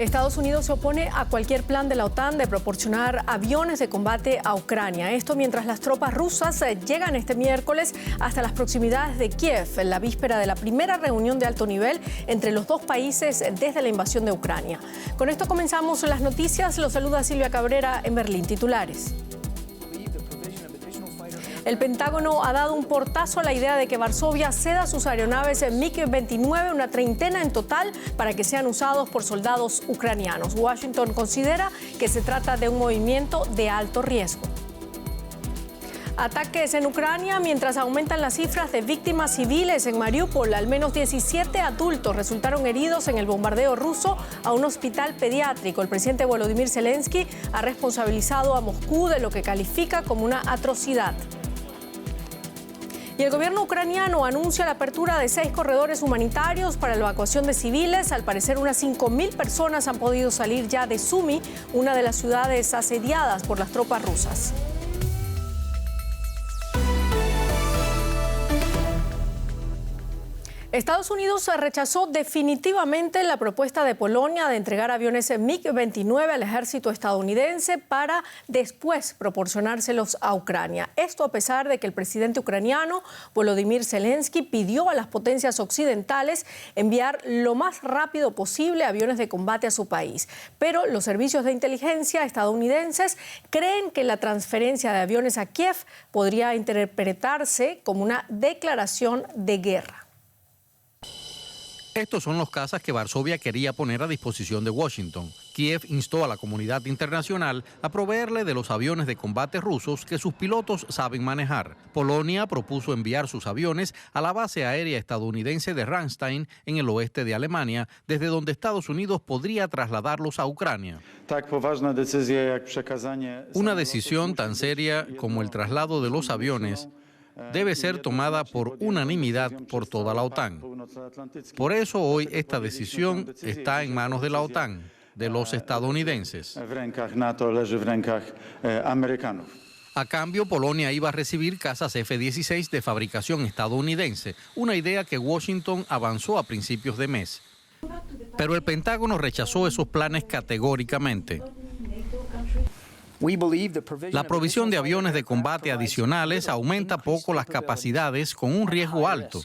Estados Unidos se opone a cualquier plan de la OTAN de proporcionar aviones de combate a Ucrania. Esto mientras las tropas rusas llegan este miércoles hasta las proximidades de Kiev, en la víspera de la primera reunión de alto nivel entre los dos países desde la invasión de Ucrania. Con esto comenzamos las noticias. Los saluda Silvia Cabrera en Berlín. Titulares. El Pentágono ha dado un portazo a la idea de que Varsovia ceda sus aeronaves MiG-29, una treintena en total, para que sean usados por soldados ucranianos. Washington considera que se trata de un movimiento de alto riesgo. Ataques en Ucrania mientras aumentan las cifras de víctimas civiles en Mariupol. Al menos 17 adultos resultaron heridos en el bombardeo ruso a un hospital pediátrico. El presidente Volodymyr Zelensky ha responsabilizado a Moscú de lo que califica como una atrocidad. Y el gobierno ucraniano anuncia la apertura de 6 corredores humanitarios para la evacuación de civiles. Al parecer, unas 5.000 personas han podido salir ya de Sumy, una de las ciudades asediadas por las tropas rusas. Estados Unidos rechazó definitivamente la propuesta de Polonia de entregar aviones MiG-29 al ejército estadounidense para después proporcionárselos a Ucrania. Esto a pesar de que el presidente ucraniano Volodymyr Zelensky pidió a las potencias occidentales enviar lo más rápido posible aviones de combate a su país. Pero los servicios de inteligencia estadounidenses creen que la transferencia de aviones a Kiev podría interpretarse como una declaración de guerra. Estos son los cazas que Varsovia quería poner a disposición de Washington. Kiev instó a la comunidad internacional a proveerle de los aviones de combate rusos que sus pilotos saben manejar. Polonia propuso enviar sus aviones a la base aérea estadounidense de Ramstein en el oeste de Alemania, desde donde Estados Unidos podría trasladarlos a Ucrania. Una decisión tan seria como el traslado de los aviones debe ser tomada por unanimidad por toda la OTAN. Por eso hoy esta decisión está en manos de la OTAN, de los estadounidenses. A cambio, Polonia iba a recibir cazas F-16 de fabricación estadounidense, una idea que Washington avanzó a principios de mes. Pero el Pentágono rechazó esos planes categóricamente. La provisión de aviones de combate adicionales aumenta poco las capacidades con un riesgo alto.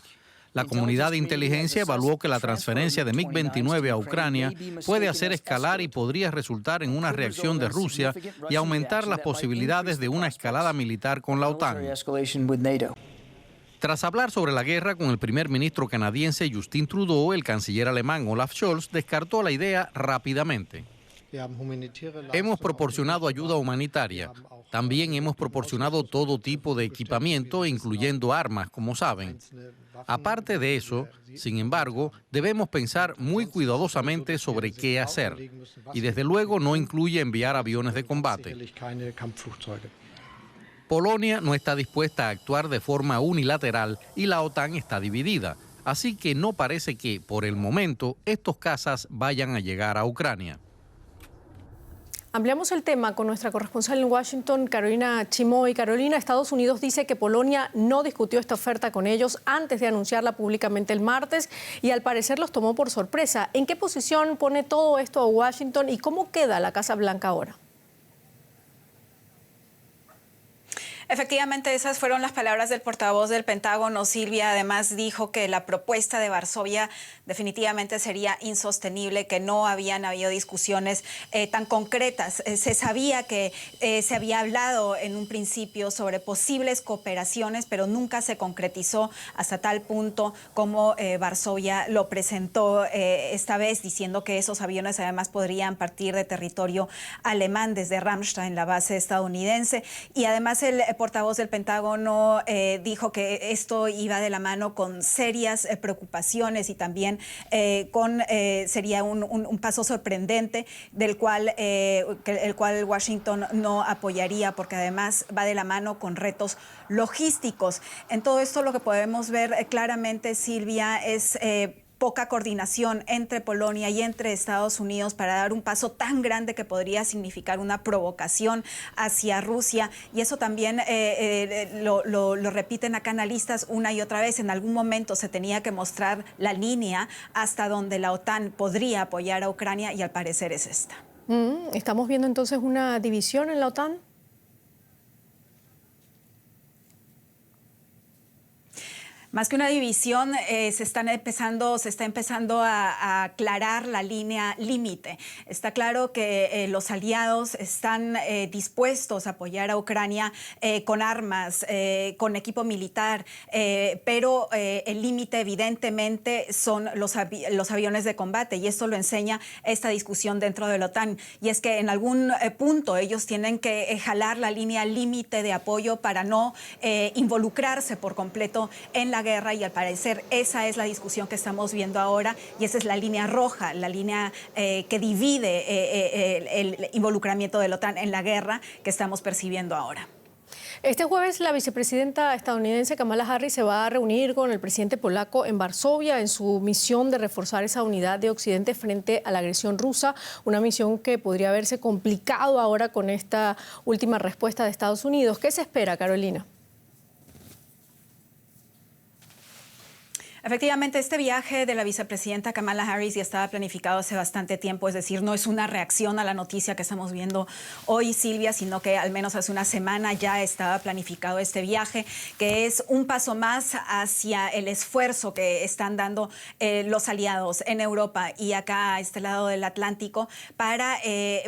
La comunidad de inteligencia evaluó que la transferencia de MiG-29 a Ucrania puede hacer escalar y podría resultar en una reacción de Rusia y aumentar las posibilidades de una escalada militar con la OTAN. Tras hablar sobre la guerra con el primer ministro canadiense Justin Trudeau, el canciller alemán Olaf Scholz descartó la idea rápidamente. Hemos proporcionado ayuda humanitaria. También hemos proporcionado todo tipo de equipamiento, incluyendo armas, como saben. Aparte de eso, sin embargo, debemos pensar muy cuidadosamente sobre qué hacer. Y desde luego no incluye enviar aviones de combate. Polonia no está dispuesta a actuar de forma unilateral y la OTAN está dividida. Así que no parece que, por el momento, estos cazas vayan a llegar a Ucrania. Ampliamos el tema con nuestra corresponsal en Washington, Carolina Chimoy. Carolina, Estados Unidos dice que Polonia no discutió esta oferta con ellos antes de anunciarla públicamente el martes y al parecer los tomó por sorpresa. ¿En qué posición pone todo esto a Washington y cómo queda la Casa Blanca ahora? Efectivamente, esas fueron las palabras del portavoz del Pentágono, Silvia. Además, dijo que la propuesta de Varsovia definitivamente sería insostenible, que no habían habido discusiones tan concretas. Se sabía que se había hablado en un principio sobre posibles cooperaciones, pero nunca se concretizó hasta tal punto como Varsovia lo presentó esta vez, diciendo que esos aviones además podrían partir de territorio alemán desde Ramstein, la base estadounidense. Y además el portavoz del Pentágono dijo que esto iba de la mano con serias preocupaciones y también sería un paso sorprendente del cual Washington no apoyaría, porque además va de la mano con retos logísticos. En todo esto lo que podemos ver claramente, Silvia, es poca coordinación entre Polonia y entre Estados Unidos para dar un paso tan grande que podría significar una provocación hacia Rusia. Y eso también lo repiten acá analistas una y otra vez. En algún momento se tenía que mostrar la línea hasta donde la OTAN podría apoyar a Ucrania y al parecer es esta. ¿Estamos viendo entonces una división en la OTAN? Más que una división, se está empezando a aclarar la línea límite. Está claro que los aliados están dispuestos a apoyar a Ucrania con armas, con equipo militar, pero el límite evidentemente son los aviones de combate, y esto lo enseña esta discusión dentro de la OTAN. Y es que en algún punto ellos tienen que jalar la línea límite de apoyo para no involucrarse por completo en la guerra, y al parecer esa es la discusión que estamos viendo ahora, y esa es la línea roja, la línea que divide el involucramiento de la OTAN en la guerra que estamos percibiendo ahora. Este jueves la vicepresidenta estadounidense Kamala Harris se va a reunir con el presidente polaco en Varsovia en su misión de reforzar esa unidad de Occidente frente a la agresión rusa, una misión que podría haberse complicado ahora con esta última respuesta de Estados Unidos. ¿Qué se espera, Carolina? Efectivamente, este viaje de la vicepresidenta Kamala Harris ya estaba planificado hace bastante tiempo, es decir, no es una reacción a la noticia que estamos viendo hoy, Silvia, sino que al menos hace una semana ya estaba planificado este viaje, que es un paso más hacia el esfuerzo que están dando los aliados en Europa y acá a este lado del Atlántico para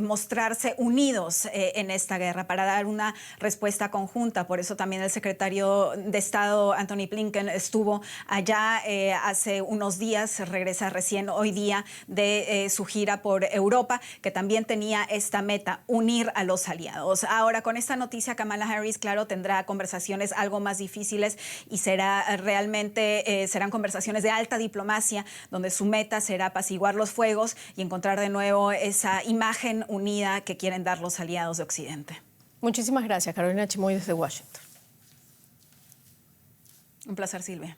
mostrarse unidos en esta guerra, para dar una respuesta conjunta. Por eso también el secretario de Estado, Antony Blinken, estuvo allá hace unos días, regresa recién hoy día de su gira por Europa, que también tenía esta meta, unir a los aliados. Ahora, con esta noticia, Kamala Harris, claro, tendrá conversaciones algo más difíciles y serán conversaciones de alta diplomacia, donde su meta será apaciguar los fuegos y encontrar de nuevo esa imagen unida que quieren dar los aliados de Occidente. Muchísimas gracias, Carolina Chimoy, desde Washington. Un placer, Silvia.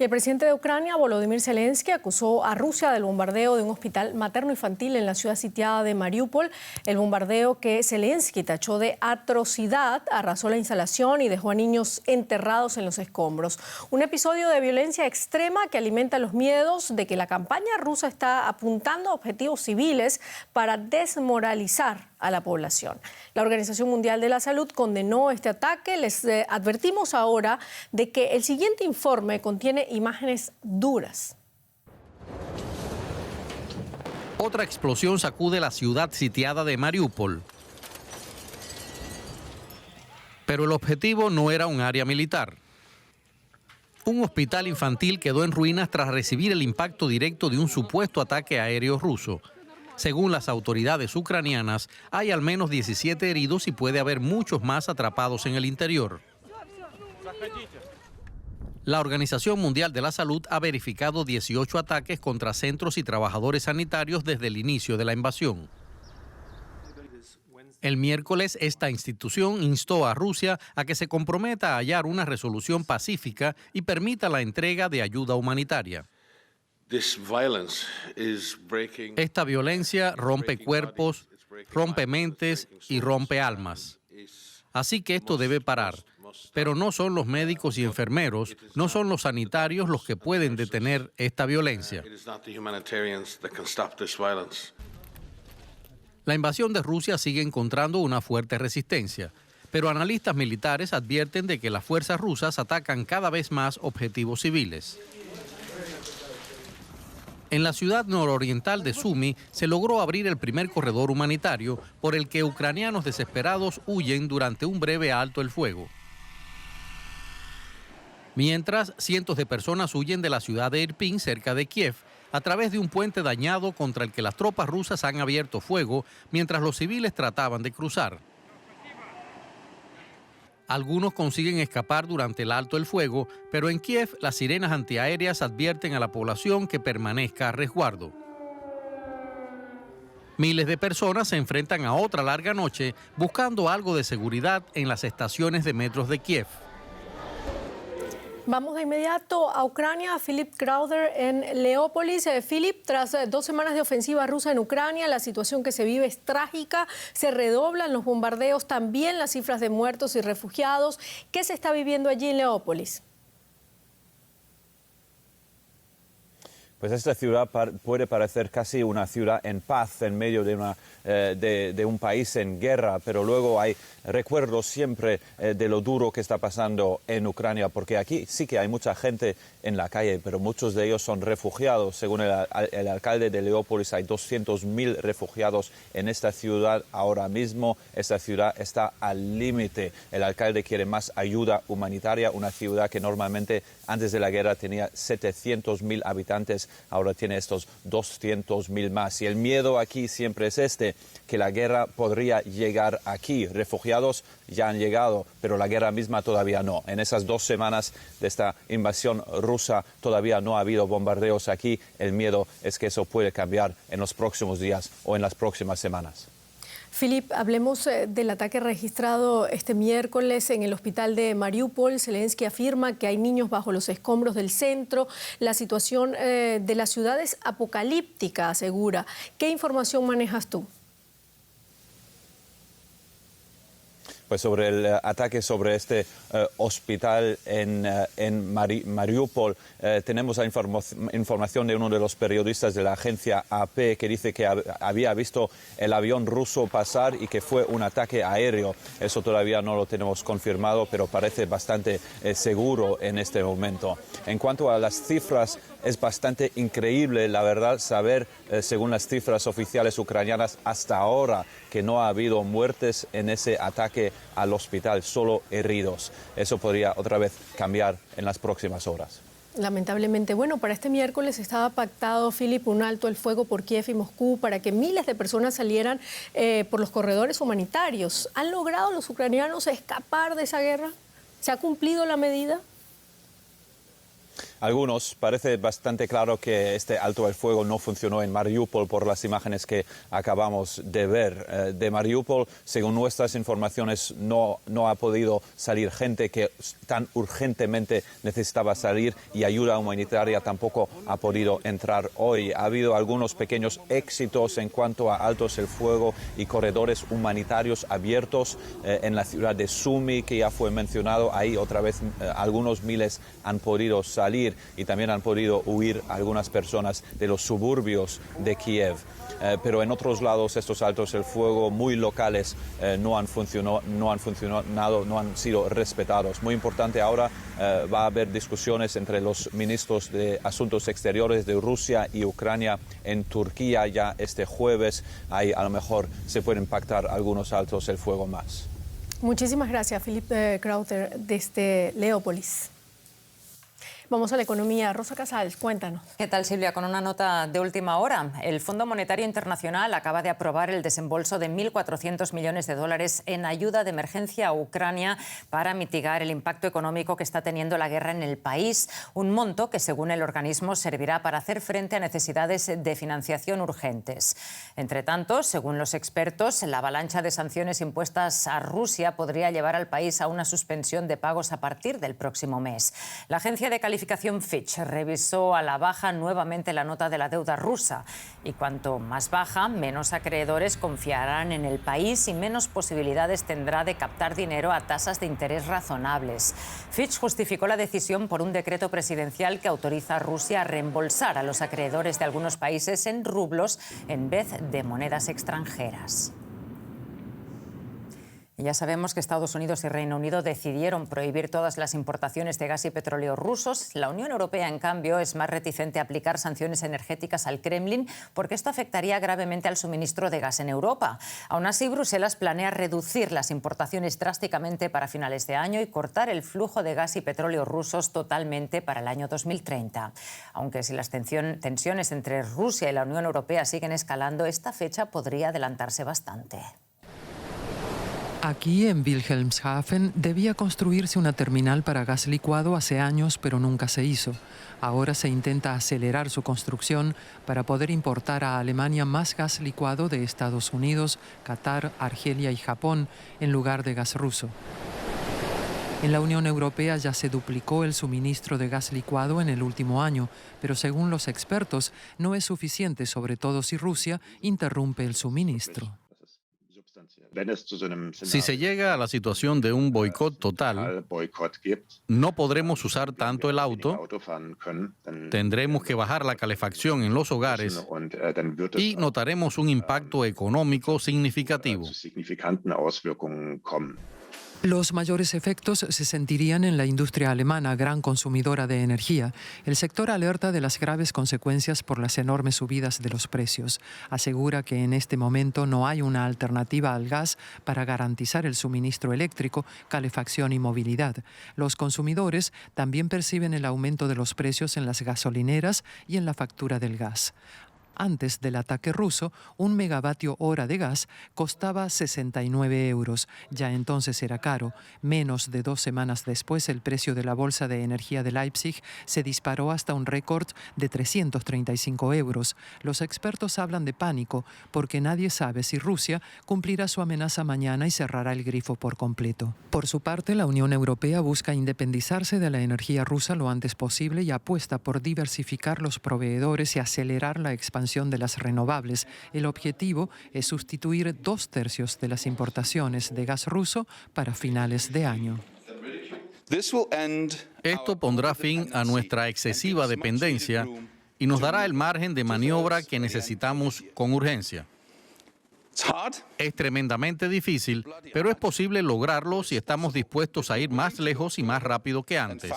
Y el presidente de Ucrania, Volodymyr Zelensky, acusó a Rusia del bombardeo de un hospital materno-infantil en la ciudad sitiada de Mariupol. El bombardeo que Zelensky tachó de atrocidad arrasó la instalación y dejó a niños enterrados en los escombros. Un episodio de violencia extrema que alimenta los miedos de que la campaña rusa está apuntando a objetivos civiles para desmoralizar a la población. La Organización Mundial de la Salud condenó este ataque. Les advertimos ahora de que el siguiente informe contiene imágenes duras. Otra explosión sacude la ciudad sitiada de Mariupol. Pero el objetivo no era un área militar. Un hospital infantil quedó en ruinas tras recibir el impacto directo de un supuesto ataque aéreo ruso. Según las autoridades ucranianas, hay al menos 17 heridos y puede haber muchos más atrapados en el interior. La Organización Mundial de la Salud ha verificado 18 ataques contra centros y trabajadores sanitarios desde el inicio de la invasión. El miércoles, esta institución instó a Rusia a que se comprometa a hallar una resolución pacífica y permita la entrega de ayuda humanitaria. Esta violencia rompe cuerpos, rompe mentes y rompe almas. Así que esto debe parar. Pero no son los médicos y enfermeros, no son los sanitarios los que pueden detener esta violencia. La invasión de Rusia sigue encontrando una fuerte resistencia, pero analistas militares advierten de que las fuerzas rusas atacan cada vez más objetivos civiles. En la ciudad nororiental de Sumy se logró abrir el primer corredor humanitario por el que ucranianos desesperados huyen durante un breve alto el fuego. Mientras, cientos de personas huyen de la ciudad de Irpin, cerca de Kiev, a través de un puente dañado contra el que las tropas rusas han abierto fuego mientras los civiles trataban de cruzar. Algunos consiguen escapar durante el alto el fuego, pero en Kiev las sirenas antiaéreas advierten a la población que permanezca a resguardo. Miles de personas se enfrentan a otra larga noche buscando algo de seguridad en las estaciones de metros de Kiev. Vamos de inmediato a Ucrania, Philip Crowder en Leópolis. Philip, tras 2 semanas de ofensiva rusa en Ucrania, la situación que se vive es trágica, se redoblan los bombardeos, también las cifras de muertos y refugiados. ¿Qué se está viviendo allí en Leópolis? Pues esta ciudad puede parecer casi una ciudad en paz en medio de un país en guerra, pero luego hay recuerdos siempre de lo duro que está pasando en Ucrania, porque aquí sí que hay mucha gente en la calle, pero muchos de ellos son refugiados. Según el alcalde de Leópolis, hay 200.000 refugiados en esta ciudad ahora mismo. Esta ciudad está al límite. El alcalde quiere más ayuda humanitaria, una ciudad que normalmente antes de la guerra tenía 700.000 habitantes, ahora tiene estos 200.000 más. Y el miedo aquí siempre es que la guerra podría llegar aquí. Refugiados ya han llegado, pero la guerra misma todavía no. En esas 2 semanas de esta invasión rusa todavía no ha habido bombardeos aquí. El miedo es que eso puede cambiar en los próximos días o en las próximas semanas. Philip, hablemos del ataque registrado este miércoles en el hospital de Mariupol. Zelensky afirma que hay niños bajo los escombros del centro. La situación de la ciudad es apocalíptica, asegura. ¿Qué información manejas tú? Pues sobre el ataque sobre este hospital en Mariupol, tenemos la información de uno de los periodistas de la agencia AP que dice que había visto el avión ruso pasar y que fue un ataque aéreo. Eso todavía no lo tenemos confirmado, pero parece bastante seguro en este momento. En cuanto a las cifras, es bastante increíble, la verdad, saber, según las cifras oficiales ucranianas, hasta ahora que no ha habido muertes en ese ataque al hospital, solo heridos. Eso podría otra vez cambiar en las próximas horas. Lamentablemente. Bueno, para este miércoles estaba pactado, Philip, un alto el fuego por Kiev y Moscú para que miles de personas salieran por los corredores humanitarios. ¿Han logrado los ucranianos escapar de esa guerra? ¿Se ha cumplido la medida? Algunos, parece bastante claro que este alto el fuego no funcionó en Mariupol por las imágenes que acabamos de ver. De Mariupol, según nuestras informaciones, no ha podido salir gente que tan urgentemente necesitaba salir y ayuda humanitaria tampoco ha podido entrar hoy. Ha habido algunos pequeños éxitos en cuanto a altos el fuego y corredores humanitarios abiertos en la ciudad de Sumy, que ya fue mencionado. Ahí otra vez algunos miles han podido salir y también han podido huir algunas personas de los suburbios de Kiev. Pero en otros lados estos altos el fuego muy locales no han funcionado, no han sido respetados. Muy importante ahora, va a haber discusiones entre los ministros de Asuntos Exteriores de Rusia y Ucrania en Turquía ya este jueves. Ahí a lo mejor se pueden pactar algunos altos el fuego más. Muchísimas gracias, Philip Crowder, desde Leópolis. Vamos a la economía. Rosa Casals, cuéntanos. ¿Qué tal, Silvia? Con una nota de última hora. El Fondo Monetario Internacional acaba de aprobar el desembolso de 1.400 millones de dólares en ayuda de emergencia a Ucrania para mitigar el impacto económico que está teniendo la guerra en el país. Un monto que, según el organismo, servirá para hacer frente a necesidades de financiación urgentes. Entre tanto, según los expertos, la avalancha de sanciones impuestas a Rusia podría llevar al país a una suspensión de pagos a partir del próximo mes. La agencia de calificación Fitch revisó a la baja nuevamente la nota de la deuda rusa y cuanto más baja, menos acreedores confiarán en el país y menos posibilidades tendrá de captar dinero a tasas de interés razonables. Fitch justificó la decisión por un decreto presidencial que autoriza a Rusia a reembolsar a los acreedores de algunos países en rublos en vez de monedas extranjeras. Y ya sabemos que Estados Unidos y Reino Unido decidieron prohibir todas las importaciones de gas y petróleo rusos. La Unión Europea, en cambio, es más reticente a aplicar sanciones energéticas al Kremlin porque esto afectaría gravemente al suministro de gas en Europa. Aún así, Bruselas planea reducir las importaciones drásticamente para finales de año y cortar el flujo de gas y petróleo rusos totalmente para el año 2030. Aunque si las tensiones entre Rusia y la Unión Europea siguen escalando, esta fecha podría adelantarse bastante. Aquí, en Wilhelmshaven, debía construirse una terminal para gas licuado hace años, pero nunca se hizo. Ahora se intenta acelerar su construcción para poder importar a Alemania más gas licuado de Estados Unidos, Qatar, Argelia y Japón, en lugar de gas ruso. En la Unión Europea ya se duplicó el suministro de gas licuado en el último año, pero según los expertos no es suficiente, sobre todo si Rusia interrumpe el suministro. Si se llega a la situación de un boicot total, no podremos usar tanto el auto, tendremos que bajar la calefacción en los hogares y notaremos un impacto económico significativo. Los mayores efectos se sentirían en la industria alemana, gran consumidora de energía. El sector alerta de las graves consecuencias por las enormes subidas de los precios. Asegura que en este momento no hay una alternativa al gas para garantizar el suministro eléctrico, calefacción y movilidad. Los consumidores también perciben el aumento de los precios en las gasolineras y en la factura del gas. Antes del ataque ruso, 1 megavatio hora de gas costaba 69 euros. Ya entonces era caro. Menos de 2 semanas después, el precio de la Bolsa de Energía de Leipzig se disparó hasta un récord de 335 euros. Los expertos hablan de pánico porque nadie sabe si Rusia cumplirá su amenaza mañana y cerrará el grifo por completo. Por su parte, la Unión Europea busca independizarse de la energía rusa lo antes posible y apuesta por diversificar los proveedores y acelerar la expansión de las renovables. El objetivo es sustituir 2/3 de las importaciones de gas ruso para finales de año. Esto pondrá fin a nuestra excesiva dependencia y nos dará el margen de maniobra que necesitamos con urgencia. Es tremendamente difícil, pero es posible lograrlo si estamos dispuestos a ir más lejos y más rápido que antes.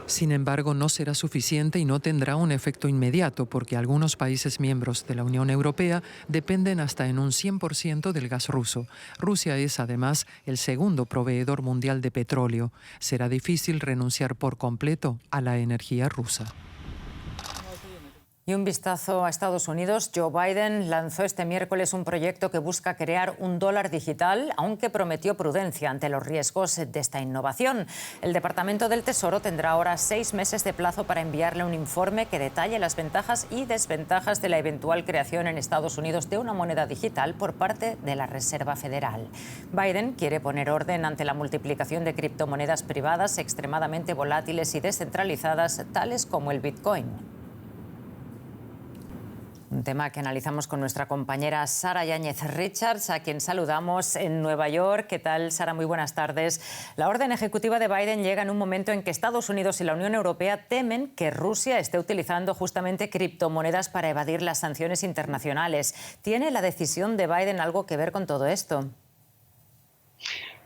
Sin embargo, no será suficiente y no tendrá un efecto inmediato porque algunos países miembros de la Unión Europea dependen hasta en un 100% del gas ruso. Rusia es, además, el segundo proveedor mundial de petróleo. Será difícil renunciar por completo a la energía rusa. Y un vistazo a Estados Unidos. Joe Biden lanzó este miércoles un proyecto que busca crear un dólar digital, aunque prometió prudencia ante los riesgos de esta innovación. El Departamento del Tesoro tendrá ahora 6 meses de plazo para enviarle un informe que detalle las ventajas y desventajas de la eventual creación en Estados Unidos de una moneda digital por parte de la Reserva Federal. Biden quiere poner orden ante la multiplicación de criptomonedas privadas extremadamente volátiles y descentralizadas, tales como el Bitcoin. Un tema que analizamos con nuestra compañera Sara Yáñez Richards, a quien saludamos en Nueva York. ¿Qué tal, Sara? Muy buenas tardes. La orden ejecutiva de Biden llega en un momento en que Estados Unidos y la Unión Europea temen que Rusia esté utilizando justamente criptomonedas para evadir las sanciones internacionales. ¿Tiene la decisión de Biden algo que ver con todo esto?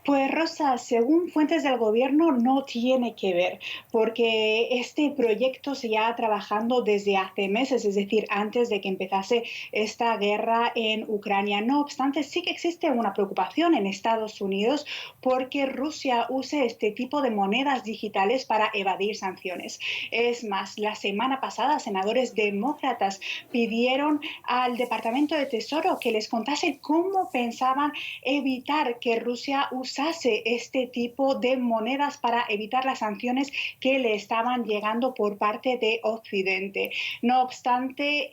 Pues Rosa, según fuentes del gobierno no tiene que ver, porque este proyecto se lleva trabajando desde hace meses, es decir, antes de que empezase esta guerra en Ucrania. No obstante, sí que existe una preocupación en Estados Unidos porque Rusia use este tipo de monedas digitales para evadir sanciones. Es más, la semana pasada, senadores demócratas pidieron al Departamento de Tesoro que les contase cómo pensaban evitar que Rusia usase este tipo de monedas para evitar las sanciones que le estaban llegando por parte de Occidente. No obstante,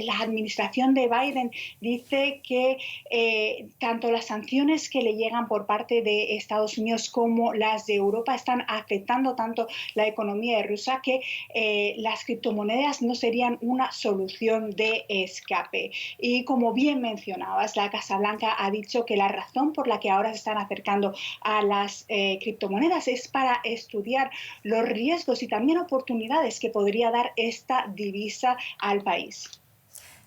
la administración de Biden dice que tanto las sanciones que le llegan por parte de Estados Unidos como las de Europa están afectando tanto la economía de Rusia que las criptomonedas no serían una solución de escape. Y como bien mencionabas, la Casa Blanca ha dicho que la razón por la que ahora se están acercando a las criptomonedas es para estudiar los riesgos y también oportunidades que podría dar esta divisa al país.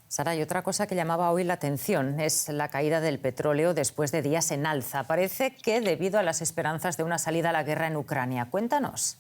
Sara, y otra cosa que llamaba hoy la atención es la caída del petróleo después de días en alza. Parece que debido a las esperanzas de una salida a la guerra en Ucrania. Cuéntanos.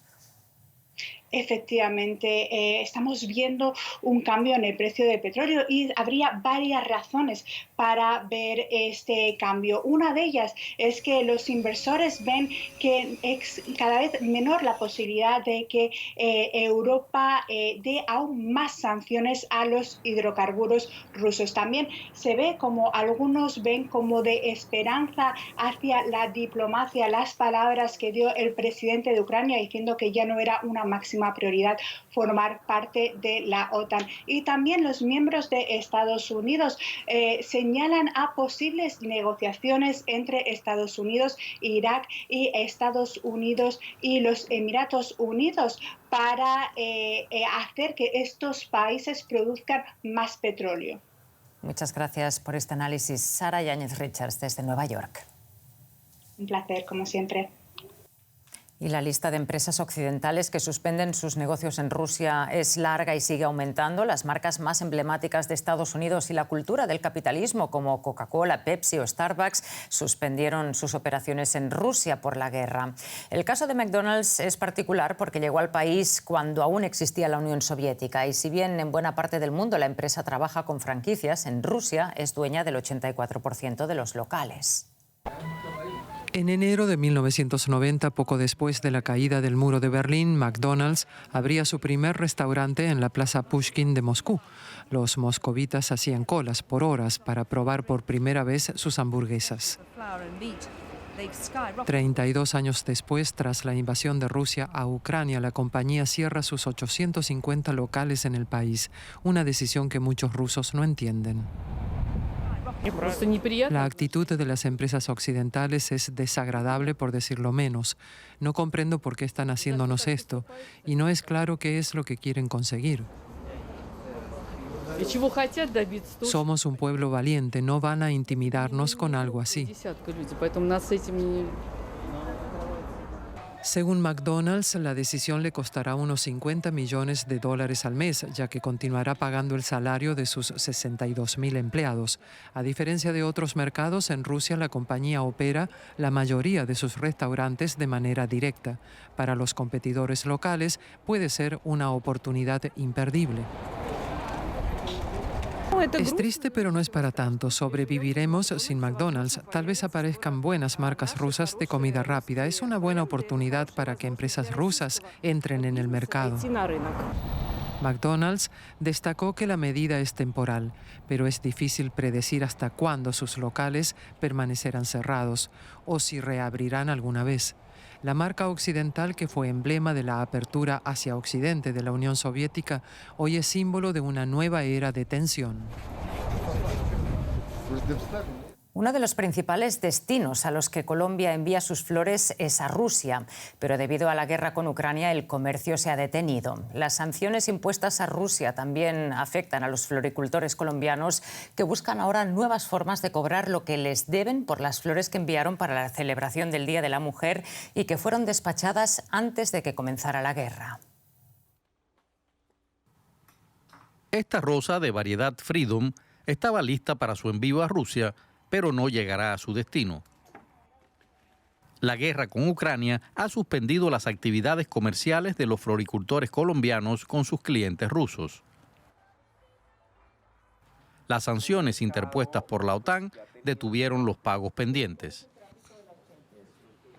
Efectivamente, estamos viendo un cambio en el precio del petróleo y habría varias razones para ver este cambio. Una de ellas es que los inversores ven que es cada vez menor la posibilidad de que Europa dé aún más sanciones a los hidrocarburos rusos. También se ve como algunos ven como de esperanza hacia la diplomacia las palabras que dio el presidente de Ucrania diciendo que ya no era una máxima máxima prioridad formar parte de la OTAN. Y también los miembros de Estados Unidos señalan a posibles negociaciones entre Estados Unidos, Irak y Estados Unidos y los Emiratos Unidos para hacer que estos países produzcan más petróleo. Muchas gracias por este análisis, Sara Yáñez Richards, desde Nueva York. Un placer, como siempre. Y la lista de empresas occidentales que suspenden sus negocios en Rusia es larga y sigue aumentando. Las marcas más emblemáticas de Estados Unidos y la cultura del capitalismo, como Coca-Cola, Pepsi o Starbucks, suspendieron sus operaciones en Rusia por la guerra. El caso de McDonald's es particular porque llegó al país cuando aún existía la Unión Soviética. Y si bien en buena parte del mundo la empresa trabaja con franquicias, en Rusia es dueña del 84% de los locales. En enero de 1990, poco después de la caída del muro de Berlín, McDonald's abría su primer restaurante en la Plaza Pushkin de Moscú. Los moscovitas hacían colas por horas para probar por primera vez sus hamburguesas. 32 años después, tras la invasión de Rusia a Ucrania, la compañía cierra sus 850 locales en el país, una decisión que muchos rusos no entienden. La actitud de las empresas occidentales es desagradable, por decirlo menos. No comprendo por qué están haciéndonos esto y no es claro qué es lo que quieren conseguir. Somos un pueblo valiente, no van a intimidarnos con algo así. Según McDonald's, la decisión le costará unos $50 millones al mes, ya que continuará pagando el salario de sus 62.000 empleados. A diferencia de otros mercados, en Rusia la compañía opera la mayoría de sus restaurantes de manera directa. Para los competidores locales puede ser una oportunidad imperdible. Es triste, pero no es para tanto. Sobreviviremos sin McDonald's. Tal vez aparezcan buenas marcas rusas de comida rápida. Es una buena oportunidad para que empresas rusas entren en el mercado. McDonald's destacó que la medida es temporal, pero es difícil predecir hasta cuándo sus locales permanecerán cerrados o si reabrirán alguna vez. La marca occidental, que fue emblema de la apertura hacia Occidente de la Unión Soviética, hoy es símbolo de una nueva era de tensión. Uno de los principales destinos a los que Colombia envía sus flores es a Rusia, pero debido a la guerra con Ucrania el comercio se ha detenido. Las sanciones impuestas a Rusia también afectan a los floricultores colombianos, que buscan ahora nuevas formas de cobrar lo que les deben por las flores que enviaron para la celebración del Día de la Mujer y que fueron despachadas antes de que comenzara la guerra. Esta rosa de variedad Freedom estaba lista para su envío a Rusia, pero no llegará a su destino. La guerra con Ucrania ha suspendido las actividades comerciales de los floricultores colombianos con sus clientes rusos. Las sanciones interpuestas por la OTAN detuvieron los pagos pendientes.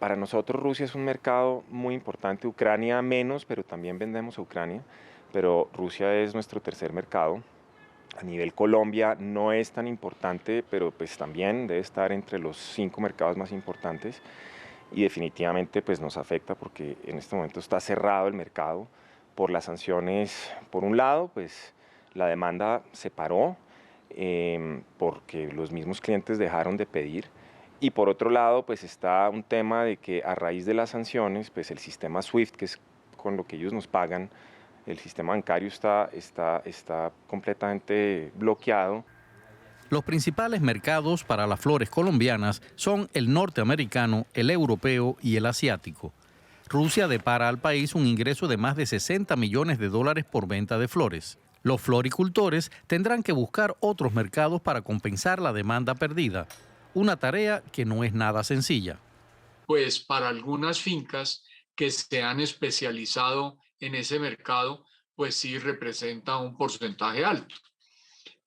Para nosotros Rusia es un mercado muy importante, Ucrania menos, pero también vendemos a Ucrania, pero Rusia es nuestro tercer mercado. A nivel Colombia no es tan importante, pero pues también debe estar entre los 5 mercados más importantes y definitivamente pues nos afecta porque en este momento está cerrado el mercado por las sanciones. Por un lado, pues la demanda se paró porque los mismos clientes dejaron de pedir, y por otro lado pues está un tema de que a raíz de las sanciones pues el sistema SWIFT, que es con lo que ellos nos pagan, el sistema bancario está completamente bloqueado. Los principales mercados para las flores colombianas son el norteamericano, el europeo y el asiático. Rusia depara al país un ingreso de más de $60 millones por venta de flores. Los floricultores tendrán que buscar otros mercados para compensar la demanda perdida, una tarea que no es nada sencilla. Pues para algunas fincas que se han especializado en ese mercado, pues sí representa un porcentaje alto.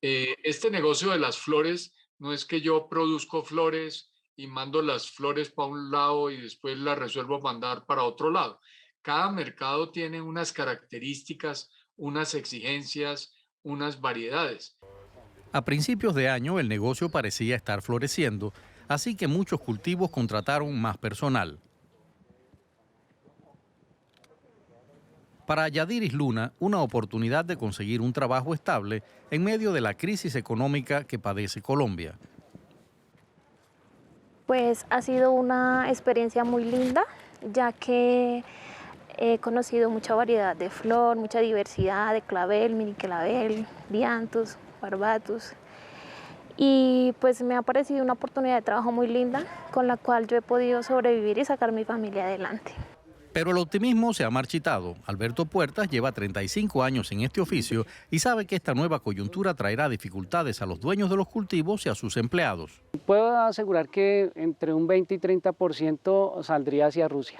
Este negocio de las flores no es que yo produzco flores y mando las flores para un lado y después las resuelvo mandar para otro lado. Cada mercado tiene unas características, unas exigencias, unas variedades. A principios de año el negocio parecía estar floreciendo, así que muchos cultivos contrataron más personal. Para Yadiris Luna, una oportunidad de conseguir un trabajo estable en medio de la crisis económica que padece Colombia. Pues ha sido una experiencia muy linda, ya que he conocido mucha variedad de flor, mucha diversidad de clavel, mini clavel, dianthus, barbatus. Y pues me ha parecido una oportunidad de trabajo muy linda, con la cual yo he podido sobrevivir y sacar mi familia adelante. Pero el optimismo se ha marchitado. Alberto Puertas lleva 35 años en este oficio y sabe que esta nueva coyuntura traerá dificultades a los dueños de los cultivos y a sus empleados. Puedo asegurar que entre un 20 y 30% saldría hacia Rusia.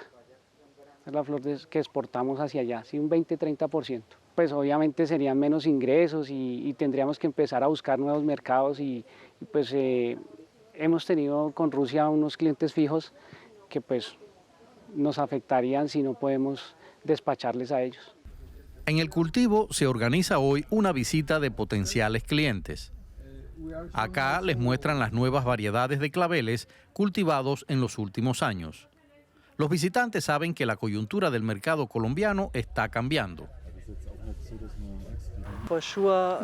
Es la flor que exportamos hacia allá, sí, un 20-30%. Pues obviamente serían menos ingresos y tendríamos que empezar a buscar nuevos mercados y pues hemos tenido con Rusia unos clientes fijos que pues nos afectarían si no podemos despacharles a ellos. En el cultivo se organiza hoy una visita de potenciales clientes. Acá les muestran las nuevas variedades de claveles cultivados en los últimos años. Los visitantes saben que la coyuntura del mercado colombiano está cambiando.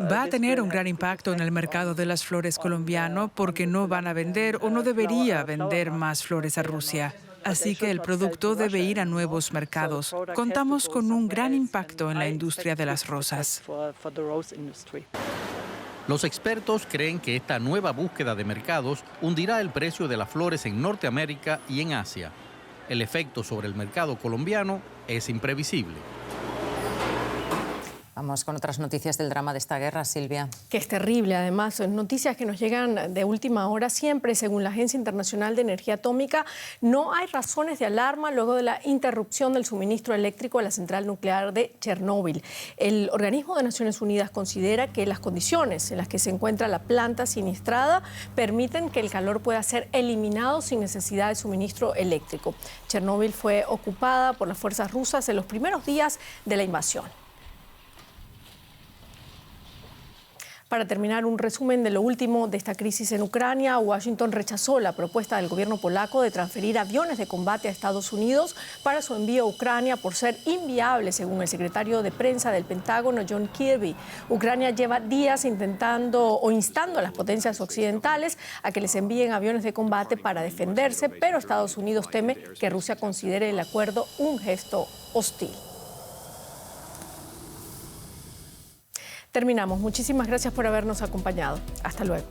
Va a tener un gran impacto en el mercado de las flores colombiano porque no van a vender o no debería vender más flores a Rusia. Así que el producto debe ir a nuevos mercados. Contamos con un gran impacto en la industria de las rosas. Los expertos creen que esta nueva búsqueda de mercados hundirá el precio de las flores en Norteamérica y en Asia. El efecto sobre el mercado colombiano es imprevisible. Vamos con otras noticias del drama de esta guerra, Silvia. Que es terrible, además, noticias que nos llegan de última hora siempre. Según la Agencia Internacional de Energía Atómica, no hay razones de alarma luego de la interrupción del suministro eléctrico a la central nuclear de Chernóbil. El organismo de Naciones Unidas considera que las condiciones en las que se encuentra la planta siniestrada permiten que el calor pueda ser eliminado sin necesidad de suministro eléctrico. Chernóbil fue ocupada por las fuerzas rusas en los primeros días de la invasión. Para terminar, un resumen de lo último de esta crisis en Ucrania. Washington rechazó la propuesta del gobierno polaco de transferir aviones de combate a Estados Unidos para su envío a Ucrania por ser inviable, según el secretario de prensa del Pentágono, John Kirby. Ucrania lleva días instando a las potencias occidentales a que les envíen aviones de combate para defenderse, pero Estados Unidos teme que Rusia considere el acuerdo un gesto hostil. Terminamos. Muchísimas gracias por habernos acompañado. Hasta luego.